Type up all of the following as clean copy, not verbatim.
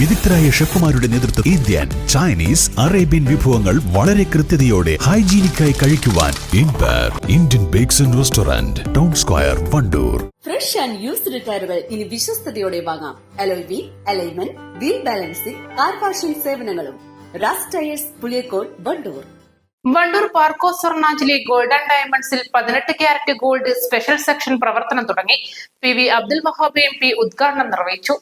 വിദഗ്ധരായ ഷെഫുമാരുടെ നേതൃത്വത്തിൽ Indian, Chinese, Arabian വിഭവങ്ങൾ വളരെ കൃത്യതയോടെ ഹൈജീനിക്കായി കഴിക്കുവാൻ Indian bakes and restaurant, town square, Wandoor. Fresh and used ടയറുകൾ ഇനി വിശ്വസ്തയോടെ വാങ്ങാം. Alloy wheel, alignment, wheel balancing, car washing സേവനങ്ങളും. Ras tyres, Puliyakode, Wandoor. Wandoor Parco Swarnanjali gold and ഡയമണ്ട്സിൽ 18 ക്യാരറ്റ് ഗോൾഡ് സ്പെഷ്യൽ സെക്ഷൻ പ്രവർത്തനം തുടങ്ങി. PV അബ്ദുൽ വഹാബ് MP ഉദ്ഘാടനം നിർവഹിച്ചു.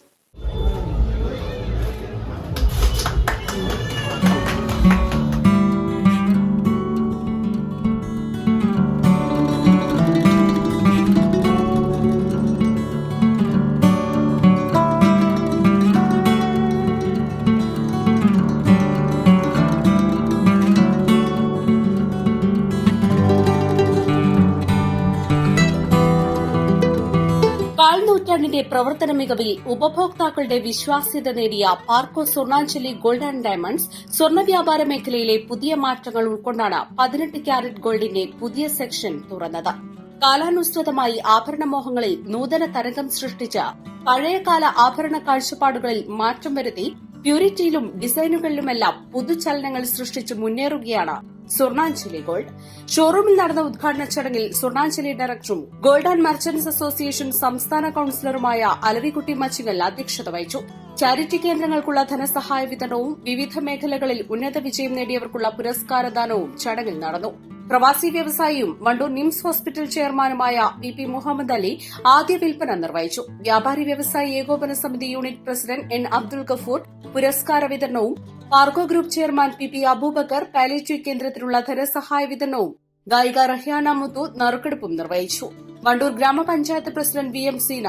കാൽനൂറ്റാണ്ടിന്റെ പ്രവർത്തന മികവിൽ ഉപഭോക്താക്കളുടെ വിശ്വാസ്യത നേടിയ പാർക്കോ സ്വർണ്ണാഞ്ജലി ഗോൾഡ് ആൻഡ് ഡയമണ്ട്സ് സ്വർണ്ണ വ്യാപാര മേഖലയിലെ പുതിയ മാറ്റങ്ങൾ ഉൾക്കൊണ്ടാണ് 18 ക്യാരറ്റ് ഗോൾഡിന്റെ പുതിയ സെക്ഷൻ തുറന്നത്. കാലാനുസൃതമായി ആഭരണമോഹങ്ങളിൽ നൂതന തരംഗം സൃഷ്ടിച്ച് പഴയകാല ആഭരണ കാഴ്ചപ്പാടുകളിൽ മാറ്റം വരുത്തി പ്യൂരിറ്റിയിലും ഡിസൈനുകളിലുമെല്ലാം പുതുചലനങ്ങൾ സൃഷ്ടിച്ച് മുന്നേറുകയാണ് സ്വർണ്ണാഞ്ജലി ഗോൾഡ്. ഷോറൂമിൽ നടന്ന ഉദ്ഘാടന ചടങ്ങിൽ സ്വർണ്ണാഞ്ജലി ഡയറക്ടറും ഗോൾഡ് ആൻഡ് മർച്ചന്റ്സ് അസോസിയേഷൻ സംസ്ഥാന കൌൺസിലറുമായ അലവിക്കുട്ടി മച്ചിങ്ങൽ അധ്യക്ഷത വഹിച്ചു. ചാരിറ്റി കേന്ദ്രങ്ങൾക്കുള്ള ധനസഹായ വിതരണവും വിവിധ മേഖലകളിൽ ഉന്നത വിജയം നേടിയവർക്കുള്ള പുരസ്കാരദാനവും ചടങ്ങിൽ നടന്നു. പ്രവാസി വ്യവസായിയും വണ്ടൂർ നിംസ് ഹോസ്പിറ്റൽ ചെയർമാനുമായ PP മുഹമ്മദ് അലി ആദ്യ വിൽപ്പന നിർവഹിച്ചു. വ്യാപാരി വ്യവസായി ഏകോപന സമിതി unit president N Abdul Gafoor പുരസ്കാര വിതരണവും, Parco group chairman PP Aboobacker palliative കേന്ദ്രത്തിനുള്ള ധനസഹായ വിതരണവും, ഗായിക റഹ്യാന മുത്തു നറുക്കെടുപ്പും നിർവഹിച്ചു. വണ്ടൂർ ഗ്രാമപഞ്ചായത്ത് president VM Seena,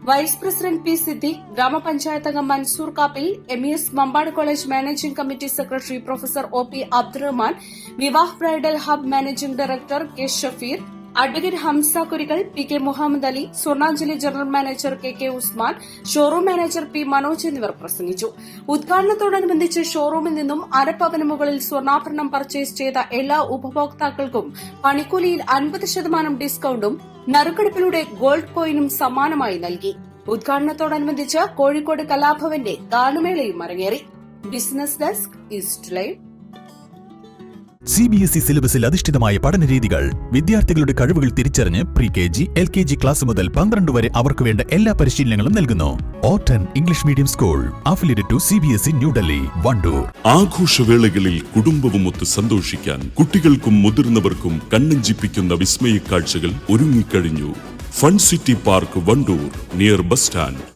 vice president P Siddique, ഗ്രാമപഞ്ചായത്ത് അംഗം Mansoor Kappil, MES Mampad college managing committee secretary professor OP Abdurahman, Vivah bridal hub managing director K Shafeer, advocate Hamza Kurikal, PK Muhammad Ali, Swarnanjali general manager KK Usman, showroom manager P Manoj എന്നിവർ പ്രസംഗിച്ചു. ഉദ്ഘാടനത്തോടനുബന്ധിച്ച് ഷോറൂമിൽ നിന്നും അരപ്പവന് മുകളിൽ സ്വർണ്ണാഭരണം പർച്ചേസ് ചെയ്ത എല്ലാ ഉപഭോക്താക്കൾക്കും പണിക്കൂലിയിൽ 50% ഡിസ്കൌണ്ടും നറുക്കെടുപ്പിലൂടെ ഗോൾഡ് കോയിനും സമ്മാനമായി നൽകി. ഉദ്ഘാടനത്തോടനുബന്ധിച്ച് കോഴിക്കോട് കലാഭവന്റെ ഗാനമേളയും അരങ്ങേറി. Business desk, east live. CBSE സിലബസിൽ അധിഷ്ഠിതമായ പഠനരീതികൾ, വിദ്യാർത്ഥികളുടെ കഴിവുകൾ തിരിച്ചറിഞ്ഞ് pre-KG, LKG ക്ലാസ് മുതൽ 12 വരെ അവർക്ക് വേണ്ട എല്ലാ പരിശീലനങ്ങളും നൽകുന്നു. Ottan English medium school affiliated to CBSE New Delhi, Wandoor. ആഘോഷവേളകളിൽ കുടുംബവുമൊത്ത് സന്തോഷിക്കാൻ കുട്ടികൾക്കും മുതിർന്നവർക്കും കണ്ണഞ്ചിപ്പിക്കുന്ന വിസ്മയ കാഴ്ചകൾ ഒരുങ്ങിക്കഴിഞ്ഞു. Fun city park, Wandoor, near bus stand.